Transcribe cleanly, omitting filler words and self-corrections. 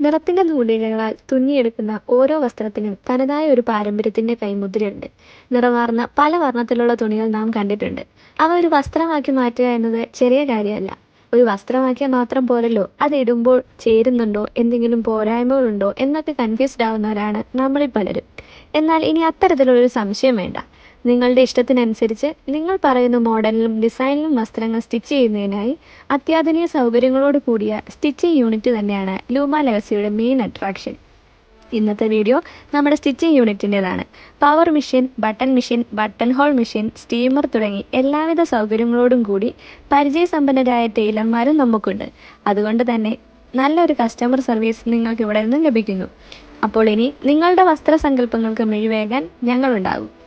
നിറത്തിന്റെ നൂലിഴകളാൽ തുന്നിയെടുക്കുന്ന ഓരോ വസ്ത്രത്തിനും തനതായ ഒരു പാരമ്പര്യത്തിന്റെ കൈമുദ്രയുണ്ട്. നിറമാർന്ന പല വർണ്ണത്തിലുള്ള തുണികൾ നാം കണ്ടിട്ടുണ്ട്. അവ ഒരു വസ്ത്രമാക്കി മാറ്റുക എന്നത് ചെറിയ കാര്യമല്ല. ഒരു വസ്ത്രമാക്കിയാൽ മാത്രം പോരല്ലോ, അത് ഇടുമ്പോൾ ചേരുന്നുണ്ടോ, എന്തെങ്കിലും പോരായ്മകളുണ്ടോ എന്നൊക്കെ കൺഫ്യൂസ്ഡ് ആവുന്നവരാണ് നമ്മളിൽ പലരും. എന്നാൽ ഇനി അത്തരത്തിലുള്ളൊരു സംശയം വേണ്ട. നിങ്ങളുടെ ഇഷ്ടത്തിനനുസരിച്ച് നിങ്ങൾ പറയുന്ന മോഡലിലും ഡിസൈനിലും വസ്ത്രങ്ങൾ സ്റ്റിച്ച് ചെയ്യുന്നതിനായി അത്യാധുനിക സൗകര്യങ്ങളോട് കൂടിയ സ്റ്റിച്ചിങ് യൂണിറ്റ് തന്നെയാണ് ലൂമ ലെഗസിയുടെ മെയിൻ അട്രാക്ഷൻ. ഇന്നത്തെ വീഡിയോ നമ്മുടെ സ്റ്റിച്ചിങ് യൂണിറ്റിൻ്റെതാണ്. Power machine, buttonhole machine, steamer തുടങ്ങി എല്ലാവിധ സൗകര്യങ്ങളോടും കൂടി പരിചയസമ്പന്നരായ ടൈലർമാരും നമുക്കുണ്ട്. അതുകൊണ്ട് തന്നെ നല്ലൊരു കസ്റ്റമർ സർവീസ് നിങ്ങൾക്ക് ഇവിടെ നിന്നും ലഭിക്കുന്നു. അപ്പോൾ ഇനി നിങ്ങളുടെ വസ്ത്രസങ്കല്പങ്ങൾക്ക് മിഴിവേകാൻ ഞങ്ങളുണ്ടാകും.